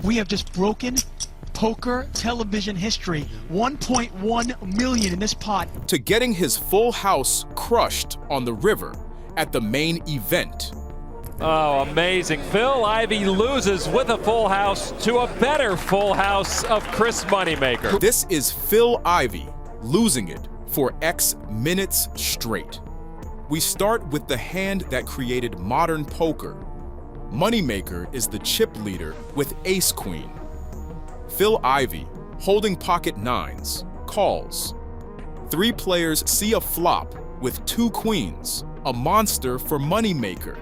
We have just broken poker television history. 1.1 million in this pot. To getting his full house crushed on the river at the main event. Oh, amazing. Phil Ivey loses with a full house to a better full house of Chris Moneymaker. This is Phil Ivey losing it for X minutes straight. We start with the hand that created modern poker. Moneymaker is the chip leader with ace-queen. Phil Ivey, holding pocket nines, calls. Three players see a flop with two queens, a monster for Moneymaker.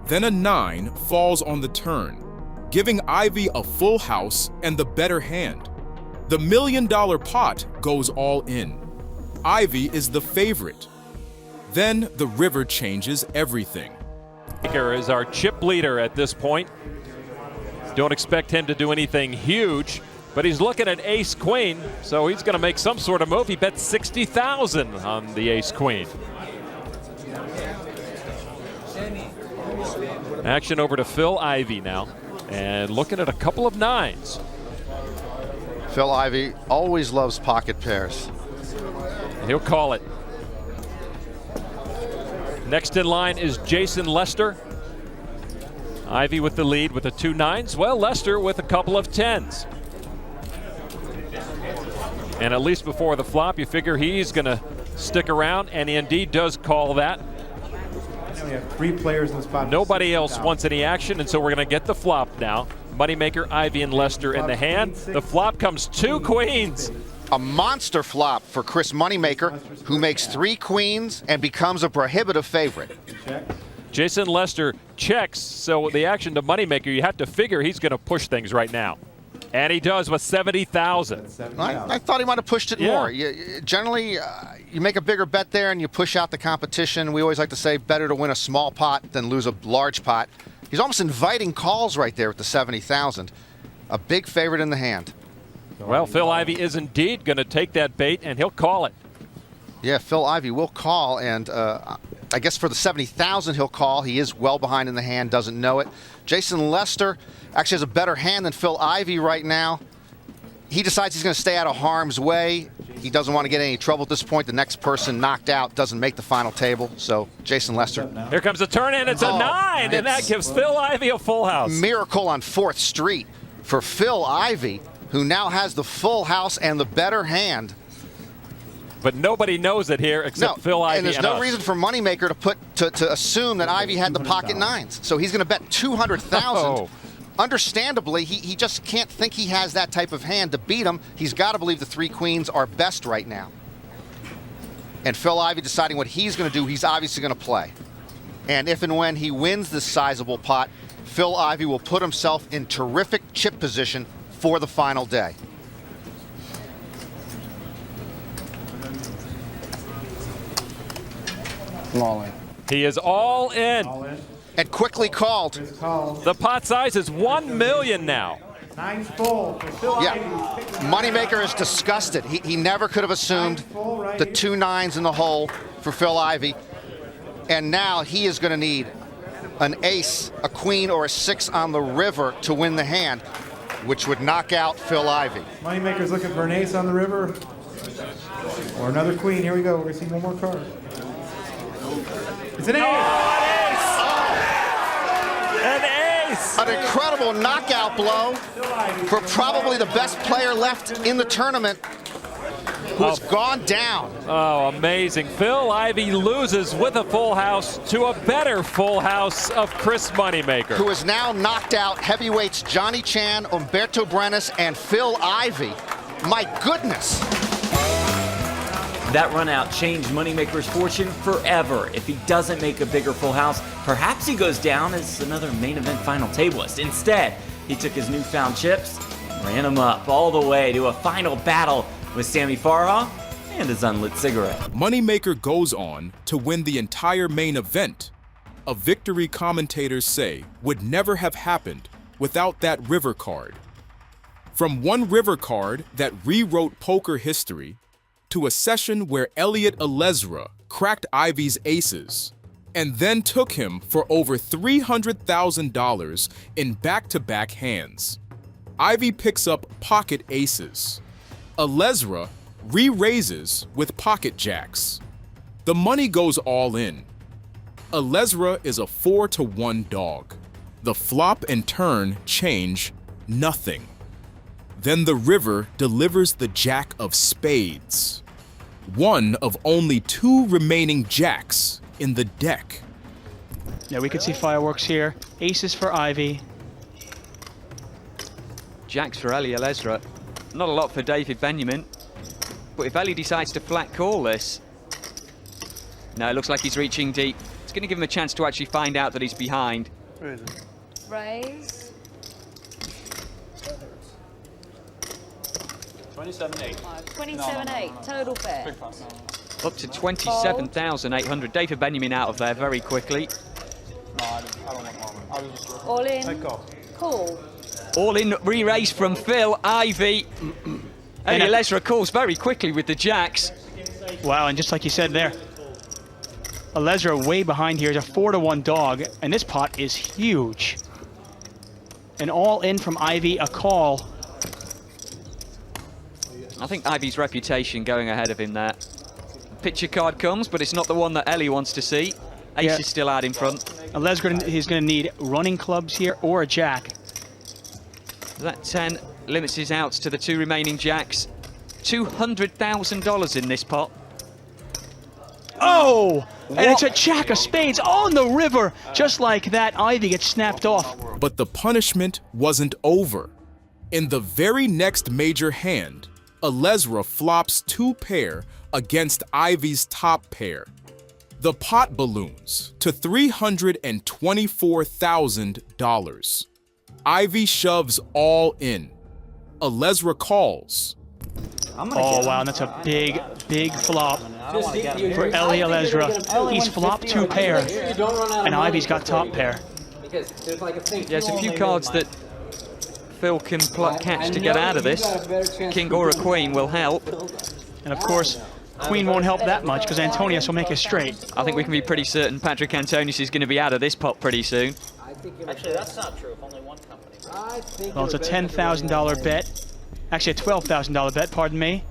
Then a 9 falls on the turn, giving Ivey a full house and the better hand. The $1 million pot goes all in. Ivey is the favorite. Then the river changes everything. Moneymaker is our chip leader at this point. Don't expect him to do anything huge, but he's looking at ace-queen, so he's going to make some sort of move. He bet $60,000 on the ace-queen. Action over to Phil Ivey now, and looking at a couple of nines. Phil Ivey always loves pocket pairs. He'll call it. Next in line is Jason Lester. Ivey with the lead with the two nines. Well, Lester with a couple of tens. And at least before the flop, you figure he's going to stick around, and he indeed does call that. We have 3 players in the spot. Nobody else wants any action, and so we're going to get the flop now. Moneymaker, Ivey, and Lester in the hand. The flop comes 2 queens. A monster flop for Chris Moneymaker, who makes 3 queens and becomes a prohibitive favorite. Jason Lester checks, so the action to Moneymaker, you have to figure he's going to push things right now. And he does with $70,000. I thought he might have pushed it more. Generally, you make a bigger bet there and you push out the competition. We always like to say better to win a small pot than lose a large pot. He's almost inviting calls right there with the $70,000. A big favorite in the hand. Well, Phil Ivey is indeed going to take that bait, and he'll call it. Yeah, Phil Ivey will call, and I guess for the $70,000 he'll call. He is well behind in the hand, doesn't know it. Jason Lester actually has a better hand than Phil Ivey right now. He decides he's going to stay out of harm's way. He doesn't want to get any trouble at this point. The next person knocked out doesn't make the final table, so Jason Lester. Here comes the turn in. It's a 9, and that gives Phil Ivey a full house. Miracle on 4th Street for Phil Ivey, who now has the full house and the better hand. But nobody knows it here except Phil Ivey. And there's no reason for Moneymaker to assume that Ivey had the pocket nines. So he's going to bet $200,000. Understandably, he just can't think he has that type of hand to beat him. He's got to believe the 3 queens are best right now. And Phil Ivey deciding what he's going to do, he's obviously going to play. And if and when he wins this sizable pot, Phil Ivey will put himself in terrific chip position for the final day. All in. He is all in. And quickly called. The pot size is $1 million now. 9's full for Phil Yeah, Ivey. Moneymaker is disgusted. He never could have assumed the 2 9s in the hole for Phil Ivey. And now he is going to need an ace, a queen, or a 6 on the river to win the hand, which would knock out Phil Ivey. Moneymaker's looking for an ace on the river. Or another queen. Here we go. We're going to see one more card. It's an ace! An ace! An incredible knockout blow for probably the best player left in the tournament, who's gone down. Oh, amazing. Phil Ivey loses with a full house to a better full house of Chris Moneymaker, Who has now knocked out heavyweights Johnny Chan, Umberto Brenes, and Phil Ivey. My goodness. That run out changed Moneymaker's fortune forever. If he doesn't make a bigger full house, perhaps he goes down as another main event final tableist. Instead, he took his newfound chips and ran them up all the way to a final battle with Sammy Farha and his unlit cigarette. Moneymaker goes on to win the entire main event, a victory commentators say would never have happened without that river card. From one river card that rewrote poker history to a session where Elliot Alezra cracked Ivey's aces and then took him for over $300,000 in back-to-back hands. Ivey picks up pocket aces. Alezra re-raises with pocket jacks. The money goes all in. Alezra is a 4-to-1 dog. The flop and turn change nothing. Then the river delivers the jack of spades. One of only 2 remaining jacks in the deck. Now we can see fireworks here. Aces for Ivey. Jacks for Eli Alezra. Not a lot for David Benjamin. But if Eli decides to flat call this... No, it looks like he's reaching deep. It's going to give him a chance to actually find out that he's behind. Raise. 27.8. 27.8, total bet. Up to 27,800. David Benjamin out of there very quickly. All in. Call. All in re-raise from Phil. Ivey. Eli Alezra calls very quickly with the jacks. Wow, and just like you said there, Alezra way behind here is a 4-to-1 dog, and this pot is huge. An all in from Ivey, a call. I think Ivey's reputation going ahead of him there. Picture card comes, but it's not the one that Eli wants to see. Ace is still out in front. Alezra is going to need running clubs here or a jack. That 10 limits his outs to the 2 remaining jacks. $200,000 in this pot. Oh! And it's a jack of spades on the river. Just like that, Ivey gets snapped off. But the punishment wasn't over. In the very next major hand, Alezra flops 2 pair against Ivey's top pair. The pot balloons to $324,000. Ivey shoves all in. Alezra calls. Oh, wow, and that's a big, big flop for Eli Alezra. He's flopped 2 pair, and Ivey's got top pair. There's a few cards that Phil can catch to get out of this. King or a queen will help. And of course, queen won't help that much because Antonius will make it straight. I think we can be pretty certain Patrick Antonius is going to be out of this pot pretty soon. Actually, that's not true. If only one company. Well, it's a $10,000 bet. Actually, a $12,000 bet, pardon me,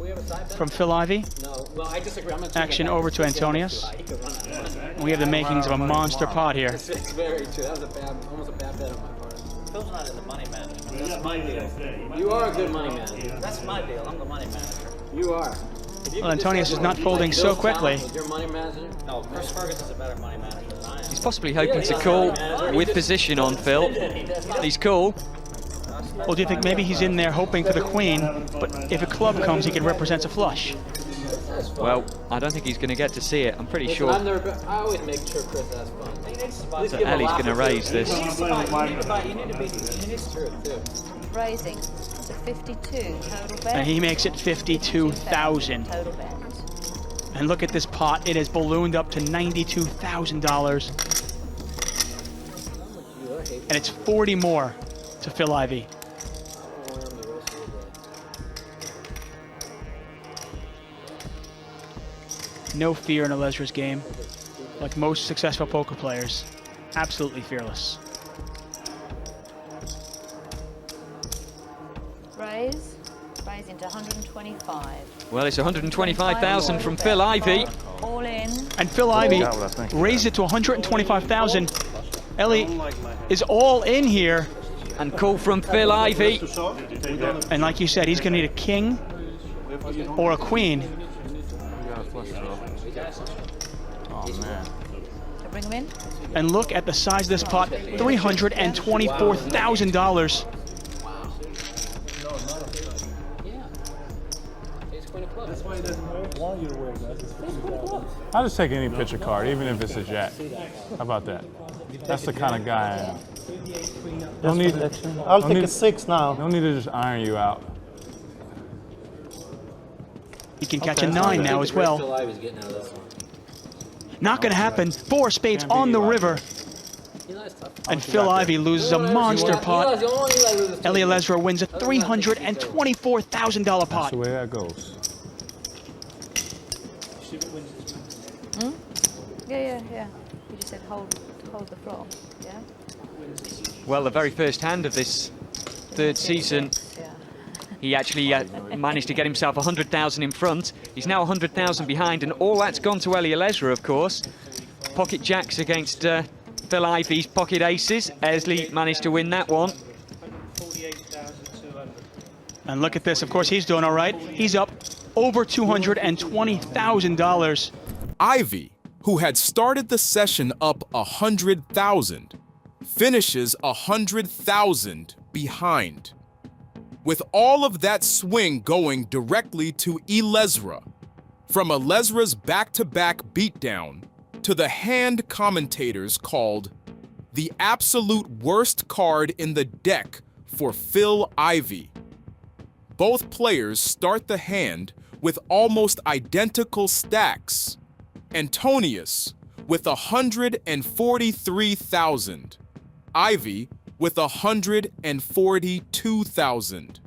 from Phil Ivey. No, well, I disagree. Action over to Antonius. We have the makings of a monster pot here. It's very true. That was almost a bad bet on my part. Phil's not in the money management. That's my deal. You are a good money manager. That's my deal. I'm the money manager. You are. Well, Antonius is not folding so quickly. Your money manager? No, Chris Ferguson's a better money manager than I am. He's possibly hoping to call with position on Phil. He's cool. Well, do you think maybe he's in there hoping for the queen, but if a club comes, he can represent a flush? Well, I don't think he's going to get to see it. I'm pretty sure. I always make sure Chris has fun. So Ellie's going to raise this. You need to be. It's true too. Raising to 52, total bet. And he makes it 52,000. Total bet. And look at this pot. It has ballooned up to $92,000. And it's 40 more to Phil Ivey. No fear in Alezra's game. Like most successful poker players. Absolutely fearless. Raise. Raising to 125. Well, it's 125,000 from Phil Ivey. All in. And Phil Ivey raised it to 125,000. Ellie is all in here. And call from Phil Ivey. And like you said, he's going to need a king or a queen. Oh, man. Bring him in. And look at the size of this pot, $324,000. I'll just take any picture card, even if it's a jack. How about that? That's the kind of guy I am. I'll take a 6 now. No need to just iron you out. He can catch a 9 now as well. Not going to happen. 4 spades on the river. And Phil Ivey loses a monster pot. Eli Alezra wins a $324,000 pot. That's the way that goes. Yeah. You just said hold the flop. Yeah. Well, the very first hand of this third season, Yeah. he actually managed to get himself 100,000 in front. He's now 100,000 behind, and all that's gone to Ellie Lesra, of course. Pocket jacks against Phil Ivey's pocket aces. Esley managed to win that one. And look at this. Of course, he's doing all right. He's up over $220,000. Ivey, who had started the session up 100,000, finishes 100,000 behind. With all of that swing going directly to Elezra, from Elezra's back-to-back beatdown to the hand commentators called the absolute worst card in the deck for Phil Ivey. Both players start the hand with almost identical stacks. Antonius with 143,000. Ivey with 142,000.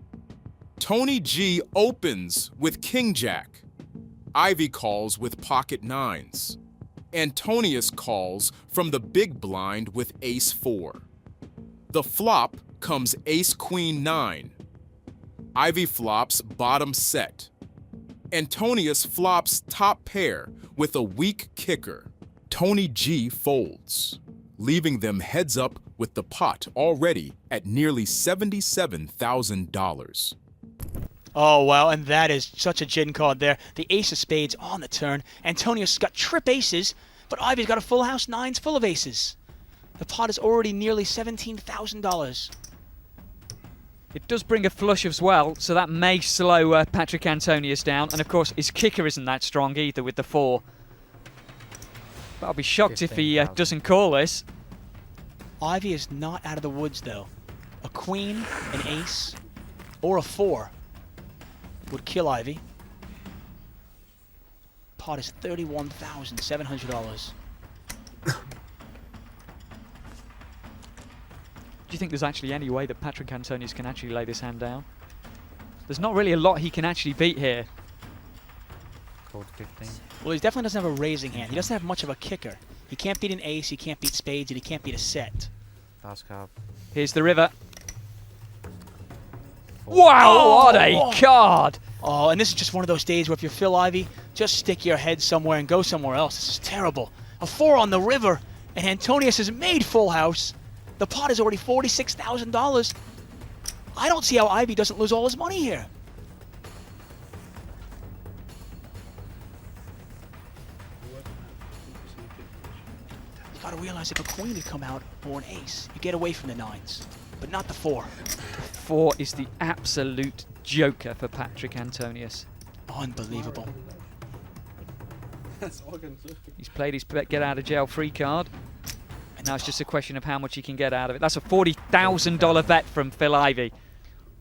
Tony G opens with King Jack. Ivey calls with pocket nines. Antonius calls from the big blind with ace 4. The flop comes ace queen 9. Ivey flops bottom set. Antonius flops top pair with a weak kicker. Tony G folds, leaving them heads up with the pot already at nearly $77,000. Oh, wow, and that is such a gin card there. The ace of spades on the turn. Antonius got trip aces, but Ivey's got a full house, nines full of aces. The pot is already nearly $17,000. It does bring a flush as well, so that may slow Patrick Antonius down. And of course, his kicker isn't that strong either with the 4. But I'll be shocked if he doesn't call this. Ivey is not out of the woods, though. A queen, an ace, or a 4 would kill Ivey. Pot is $31,700. Do you think there's actually any way that Patrick Antonius can actually lay this hand down? There's not really a lot he can actually beat here. Called 15. Well, he definitely doesn't have a raising hand. He doesn't have much of a kicker. He can't beat an ace, he can't beat spades, and he can't beat a set. Last card. Here's the river. Wow, what a card! Oh, and this is just one of those days where if you're Phil Ivey, just stick your head somewhere and go somewhere else. This is terrible. A 4 on the river, and Antonius has made full house. The pot is already $46,000. I don't see how Ivey doesn't lose all his money here. You gotta realize if a queen had come out or an ace, you get away from the nines, but not the 4. 4 is the absolute joker for Patrick Antonius. Unbelievable. He's played his get out of jail free card. And now it's just a question of how much he can get out of it. That's a $40,000 bet from Phil Ivey.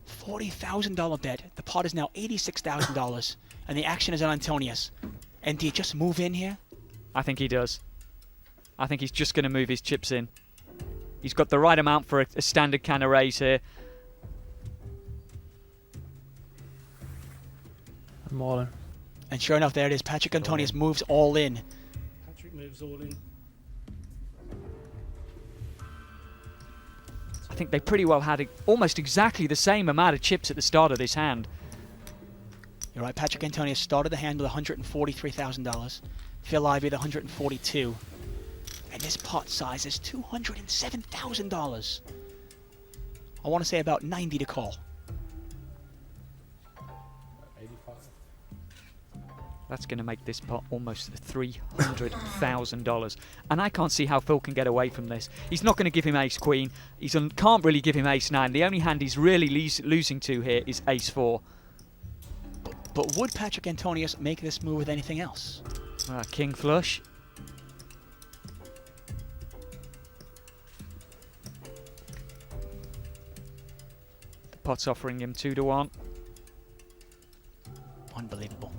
$40,000 bet. The pot is now $86,000, and the action is on Antonius. And do you just move in here? I think he does. I think he's just going to move his chips in. He's got the right amount for a standard kind of raise here. I'm all in. And sure enough, there it is. Patrick Antonius moves all in. Patrick moves all in. I think they pretty well had almost exactly the same amount of chips at the start of this hand. You're right. Patrick Antonius started the hand with $143,000. Phil Ivey with $142,000. And this pot size is $207,000. I want to say about 90 to call. 85. That's going to make this pot almost $300,000. And I can't see how Phil can get away from this. He's not going to give him ace-queen. He can't really give him ace-9. The only hand he's really losing to here is ace-4. But would Patrick Antonius make this move with anything else? King flush. The pot's offering him 2-1. Unbelievable.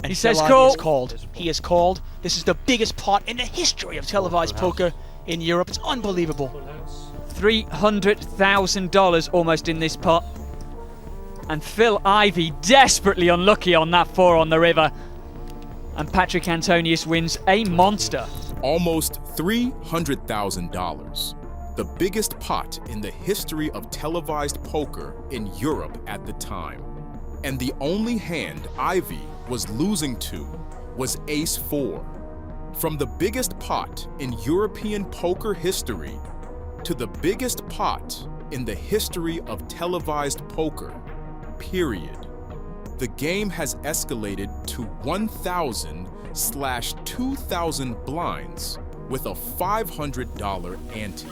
And He Phil says Ivey call. is called. He is called. This is the biggest pot in the history of televised poker in Europe. It's unbelievable. $300,000 almost in this pot. And Phil Ivey desperately unlucky on that 4 on the river. And Patrick Antonius wins a monster. Almost $300,000. The biggest pot in the history of televised poker in Europe at the time. And the only hand Ivey was losing to was Ace-4. From the biggest pot in European poker history to the biggest pot in the history of televised poker, period. The game has escalated to 1,000/2,000 blinds with a $500 ante.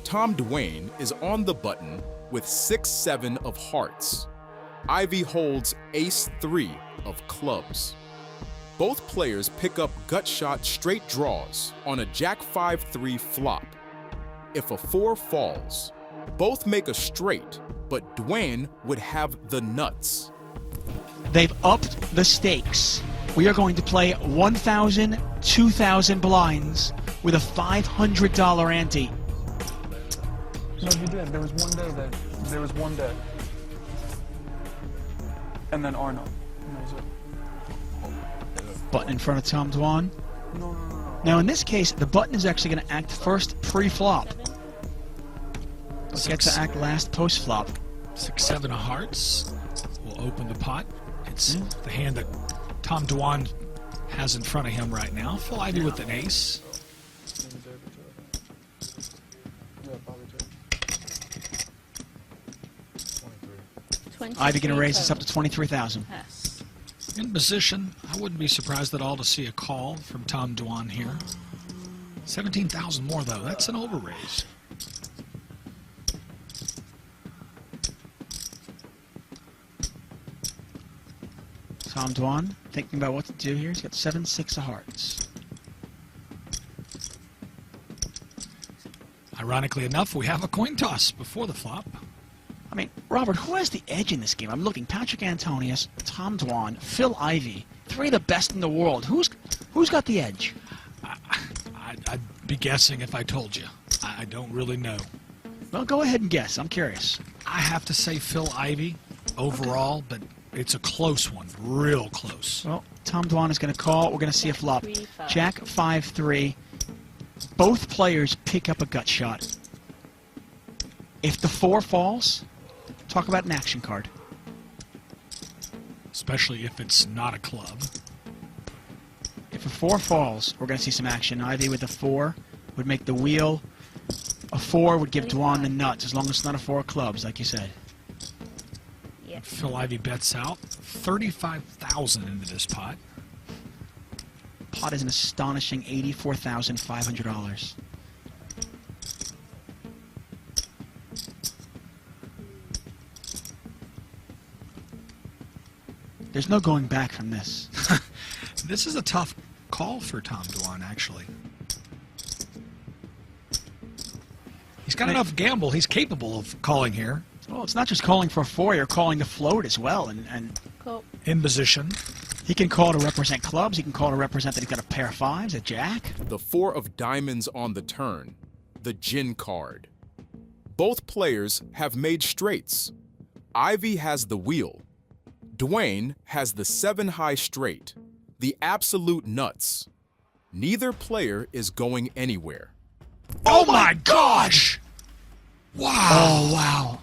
Tom Dwayne is on the button with 6-7 of hearts. Ivey holds Ace-3 of clubs. Both players pick up gut shot straight draws on a Jack-5-3 flop. If a 4 falls, both make a straight, but Dwayne would have the nuts. They've upped the stakes. We are going to play 1,000, 2,000 blinds with a $500 ante. No, you did. There was one day that. There was one day. And then Arnold. And that was it. Button in front of Tom Dwan. No. Now in this case, the button is actually going to act first pre-flop. It gets to act last post-flop. 6-7 of hearts will open the pot. It's the hand that Tom Dwan has in front of him right now. Phil Ivey with an ace. Ivey going to raise this up to 23,000. Yes. In position, I wouldn't be surprised at all to see a call from Tom Dwan here. 17,000 more though. That's an overraise. Tom Dwan thinking about what to do here. He's got 7-6 of hearts. Ironically enough, we have a coin toss before the flop. I mean, Robert, who has the edge in this game? I'm looking. Patrick Antonius, Tom Dwan, Phil Ivey. 3 of the best in the world. Who's got the edge? I'd be guessing if I told you. I don't really know. Well, go ahead and guess. I'm curious. I have to say Phil Ivey overall, but it's a close one. Real close. Well, Tom Dwan is going to call. We're going to see a flop. Jack 5-3. Both players pick up a gut shot. If the 4 falls, talk about an action card. Especially if it's not a club. If a 4 falls, we're going to see some action. Ivey with a 4 would make the wheel. A 4 would give Dwan the nuts, as long as it's not a 4 of clubs, like you said. Yes. Phil Ivey bets out 35,000 into this pot. Pot is an astonishing $84,500. There's no going back from this. This is a tough call for Tom Dwan, actually. He's got enough gamble. He's capable of calling here. Well, it's not just calling for a 4, you're calling the float as well. And Cool. In position. he can call to represent clubs. He can call to represent that he's got a pair of 5s, a jack. The 4 of diamonds on the turn, the gin card. Both players have made straights. Ivey has the wheel. Dwayne has the 7 high straight, the absolute nuts. Neither player is going anywhere. Oh my gosh! Wow! Oh, wow.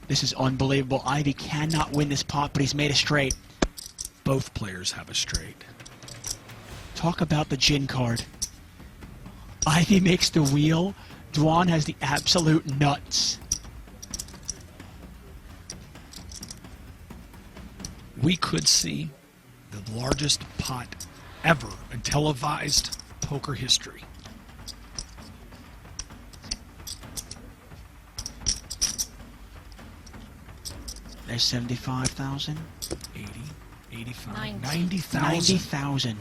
This is unbelievable. Ivey cannot win this pot, but he's made a straight. Both players have a straight. Talk about the gin card. Ivey makes the wheel. Dwan has the absolute nuts. We could see the largest pot ever in televised poker history. There's 75,000. 80, 85, 90. 90,000. 90,000.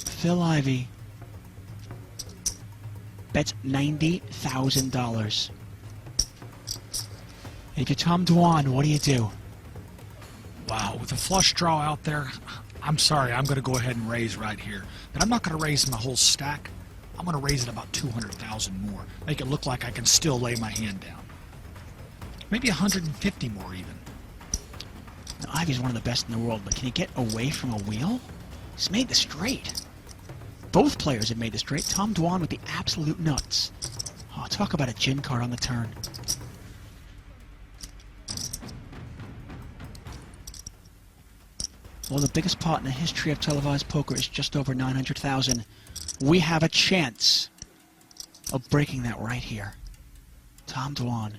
Phil Ivey bets $90,000. If you're Tom Dwan, what do you do? Wow, with a flush draw out there, I'm sorry, I'm going to go ahead and raise right here. But I'm not going to raise my whole stack. I'm going to raise it about 200,000 more. Make it look like I can still lay my hand down. Maybe 150 more even. Now, Ivey's one of the best in the world, but can he get away from a wheel? He's made the straight. Both players have made the straight. Tom Dwan with the absolute nuts. Oh, talk about a gin card on the turn. Well, the biggest pot in the history of televised poker is just over 900,000. We have a chance of breaking that right here. Tom Dwan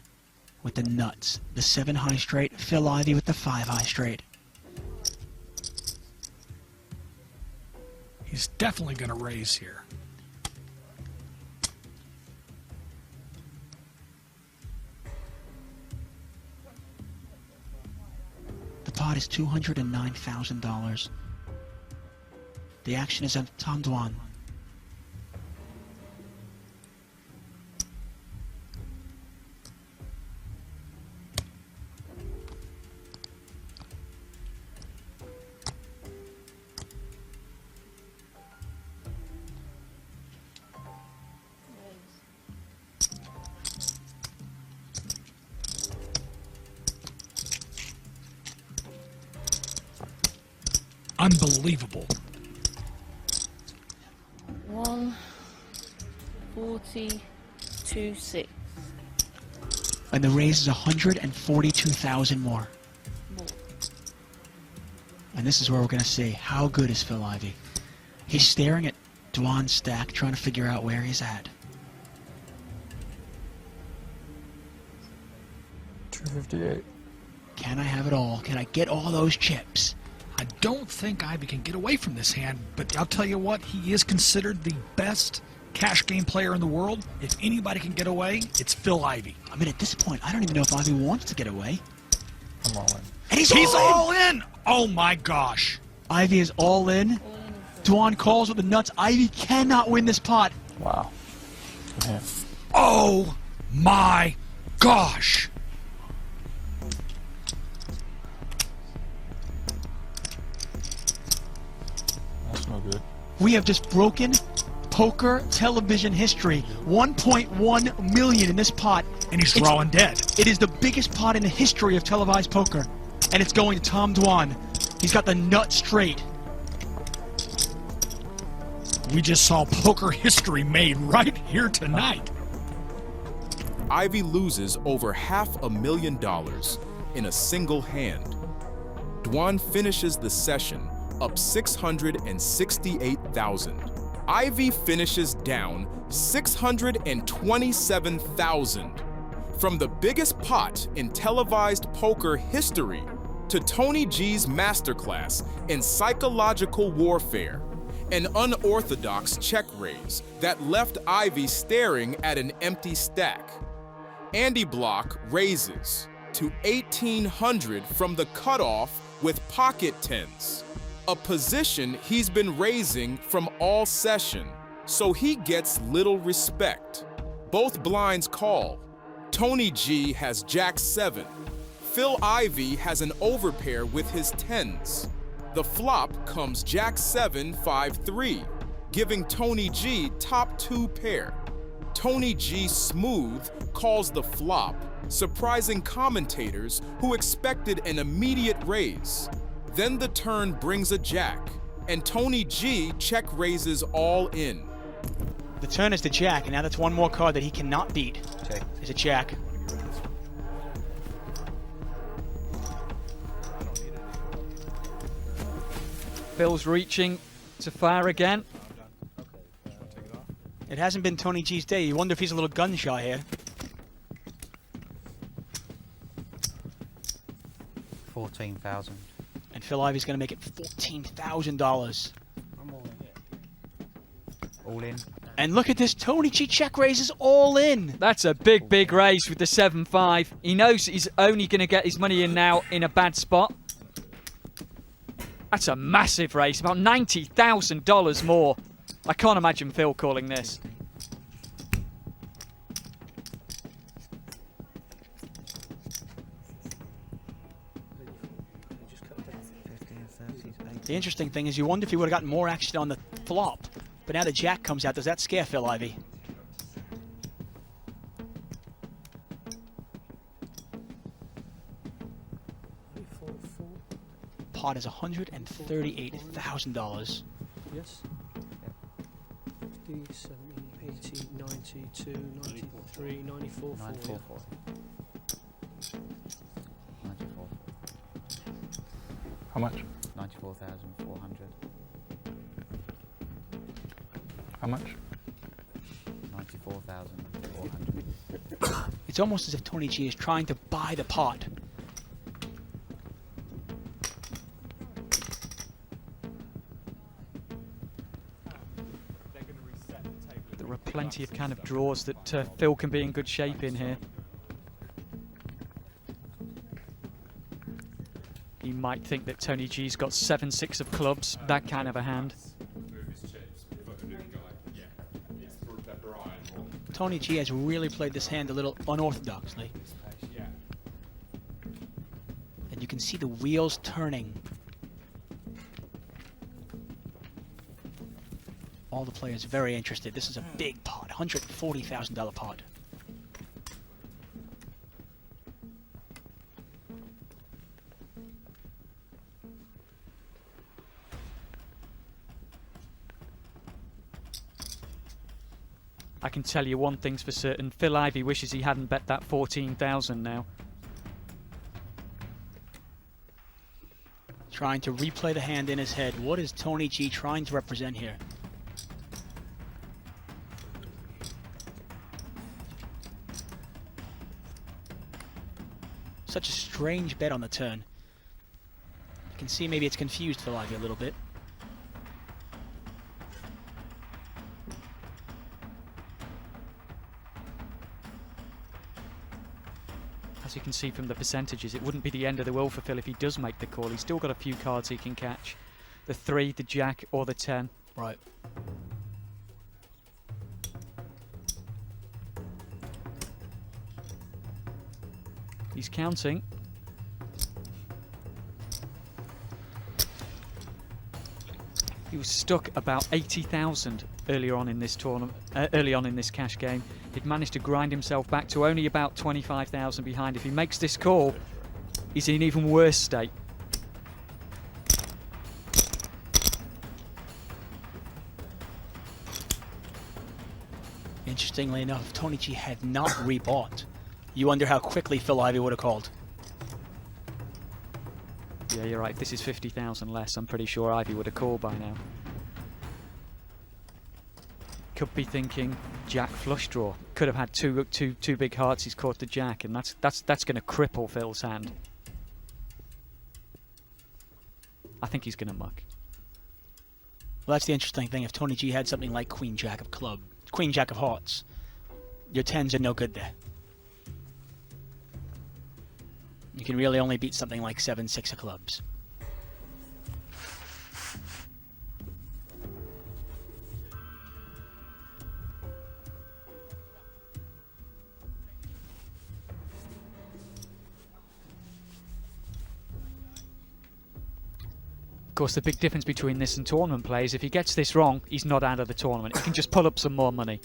with the nuts. The 7 high straight. Phil Ivey with the 5 high straight. He's definitely going to raise here. The pot is $209,000. The action is on Tom Dwan. Unbelievable. 142.6. And the raise is 142,000 more. And this is where we're going to see how good is Phil Ivey. He's staring at Dwan's stack, trying to figure out where he's at. 258. Can I have it all? Can I get all those chips? I don't think Ivey can get away from this hand, but I'll tell you what, he is considered the best cash game player in the world. If anybody can get away, it's Phil Ivey. I mean, at this point, I don't even know if Ivey wants to get away. I'm all in. And he's all in! Oh my gosh. Ivey is all in. Dwan calls with the nuts. Ivey cannot win this pot. Wow. Good hand. Oh my gosh. That's no good. We have just broken poker television history. 1.1 million in this pot. And he's drawing dead. It is the biggest pot in the history of televised poker. And it's going to Tom Dwan. He's got the nut straight. We just saw poker history made right here tonight. Ivey loses over $500,000 in a single hand. Dwan finishes the session up 668,000. Ivey finishes down 627,000. From the biggest pot in televised poker history to Tony G's masterclass in psychological warfare, an unorthodox check raise that left Ivey staring at an empty stack. Andy Block raises to 1,800 from the cutoff with pocket tens, a position he's been raising from all session, so he gets little respect. Both blinds call. Tony G has Jack 7. Phil Ivey has an overpair with his tens. The flop comes Jack 7, 5-3, giving Tony G top 2 pair. Tony G smooth calls the flop, surprising commentators who expected an immediate raise. Then the turn brings a jack, and Tony G check raises all in. The turn is the jack, and now that's one more card that he cannot beat. Check. Is a jack. Phil's reaching to fire again. It hasn't been Tony G's day. You wonder if he's a little gun shy here. 14,000. And Phil Ivey's going to make it $14,000. I'm all in. All in. And look at this. Tony G check raises all in. That's a big, big raise with the 7-5. He knows he's only going to get his money in now in a bad spot. That's a massive raise, about $90,000 more. I can't imagine Phil calling this. The interesting thing is you wonder if he would have gotten more action on the flop. But now the jack comes out. Does that scare Phil Ivey? Pot is $138,000. Yes. 50, 70, 80, 92, 93, 94, 4. How much? 94,400. How much? 94,400. It's almost as if Tony G is trying to buy the pot. There are plenty of kind of draws that Phil can be in good shape in here. You might think that Tony G's got 7-6 of clubs, that kind of a hand. Tony G has really played this hand a little unorthodoxly. And you can see the wheels turning. All the players very interested. This is a big pot, $140,000 pot. I can tell you one thing's for certain. Phil Ivey wishes he hadn't bet that 14,000 now. Trying to replay the hand in his head. What is Tony G trying to represent here? Such a strange bet on the turn. You can see maybe it's confused Phil Ivey a little bit. As you can see from the percentages, it wouldn't be the end of the world for Phil if he does make the call. He's still got a few cards he can catch. The 3, the jack, or the 10. Right. He's counting. He was stuck about 80,000 earlier on in this tournament, early on in this cash game. He'd managed to grind himself back to only about 25,000 behind. If he makes this call, he's in an even worse state. Interestingly enough, if Tony G had not rebought, you wonder how quickly Phil Ivey would have called. Yeah, you're right. If this is 50,000 less, I'm pretty sure Ivey would have called by now. Could be thinking jack flush draw. Could have had two big hearts. He's caught the jack, and that's going to cripple Phil's hand. I think he's going to muck. Well, that's the interesting thing. If Tony G had something like Queen Jack of Club, Queen Jack of Hearts, your 10s are no good there. You can really only beat something like 7-6 of clubs. Of course, the big difference between this and tournament play is if he gets this wrong, he's not out of the tournament. He can just pull up some more money.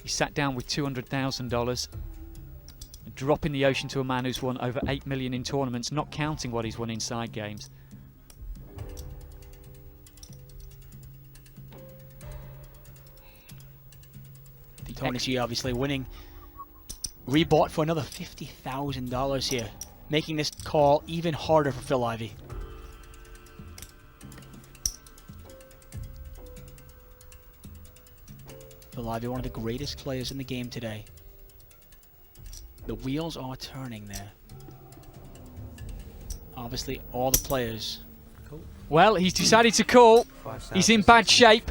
He sat down with $200,000. A drop in the ocean to a man who's won over 8 million in tournaments, not counting what he's won inside games. Tony G obviously winning. Rebought for another $50,000 here, making this call even harder for Phil Ivey. Phil Ivey, one of the greatest players in the game today. The wheels are turning there. Obviously, all the players. Well, he's decided to call. He's in bad shape,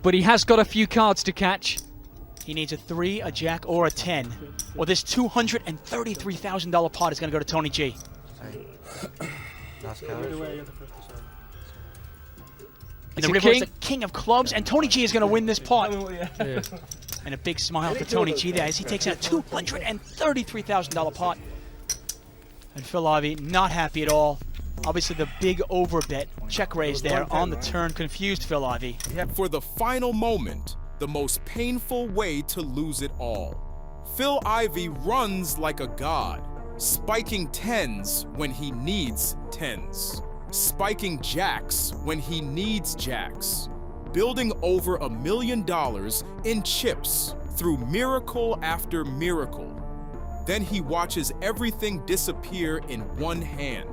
but he has got a few cards to catch. He needs a 3, a jack, or a 10. Or this $233,000 pot is going to go to Tony G. In the river, it's a king of clubs, and Tony G is going to win this pot. And a big smile for Tony G there as he takes out a $233,000 pot. And Phil Ivey not happy at all. Obviously the big overbet, check raise there on the turn, confused Phil Ivey. For the final moment, the most painful way to lose it all. Phil Ivey runs like a god, spiking 10s when he needs 10s, spiking jacks when he needs jacks, building over $1 million in chips through miracle after miracle. Then he watches everything disappear in one hand.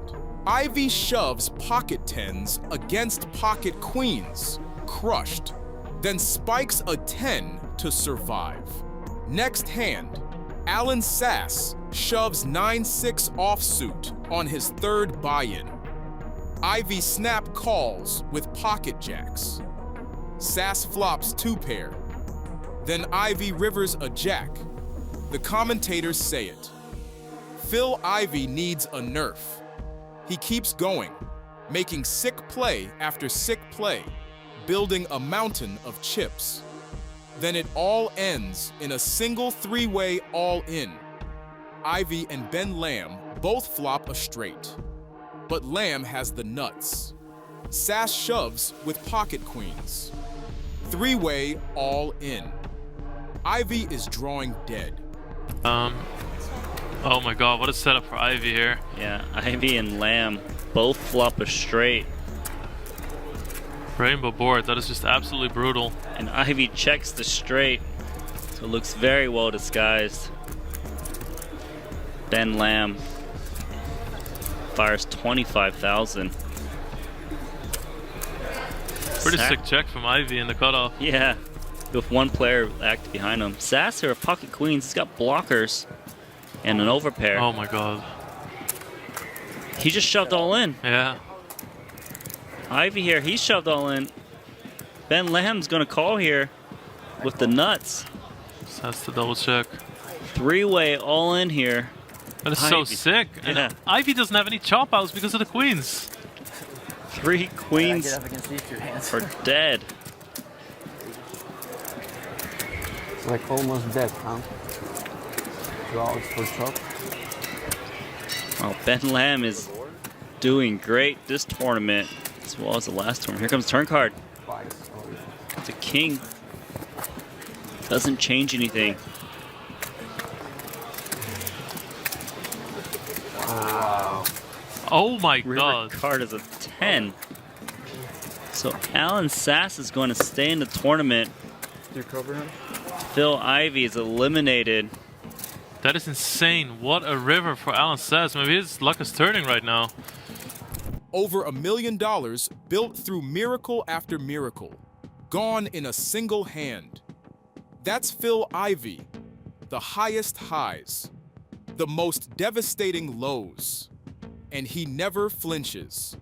Ivey shoves pocket 10s against pocket queens, crushed, then spikes a 10 to survive. Next hand, Alan Sass shoves 9-6 offsuit on his third buy-in. Ivey snap calls with pocket jacks. Sass flops 2-pair. Then Ivey rivers a jack. The commentators say it. Phil Ivey needs a nerf. He keeps going, making sick play after sick play, building a mountain of chips. Then it all ends in a single 3-way all-in. Ivey and Ben Lamb both flop a straight, but Lamb has the nuts. Sass shoves with pocket queens. 3-way all-in. Ivey is drawing dead. Oh my god, what a setup for Ivey here. Yeah, Ivey and Lamb both flop a straight. Rainbow board, that is just absolutely brutal. And Ivey checks the straight, so it looks very well disguised. Ben Lamb fires 25,000. Pretty sick check from Ivey in the cutoff. Yeah, with one player active behind him. Sass here, pocket queens, he's got blockers and an overpair. Oh my god. He just shoved all in. Yeah. Ivey here, he shoved all in. Ben Lamb's gonna call here with the nuts. Just has to double check. 3-way all in here. That is so sick. And Yeah. Ivey doesn't have any chop outs because of the queens. 3 queens are dead. It's like almost dead, huh? Draws for chop. Well, Ben Lamb is doing great this tournament as well as the last tournament. Here comes turn card. It's a king. Doesn't change anything. Wow. Oh my River god. card is a 10. So Alan Sass is going to stay in the tournament. You're covering him? Phil Ivey is eliminated. That is insane. What a river for Alan Sass. Maybe his luck is turning right now. Over $1 million built through miracle after miracle, gone in a single hand. That's Phil Ivey, the highest highs, the most devastating lows, and he never flinches.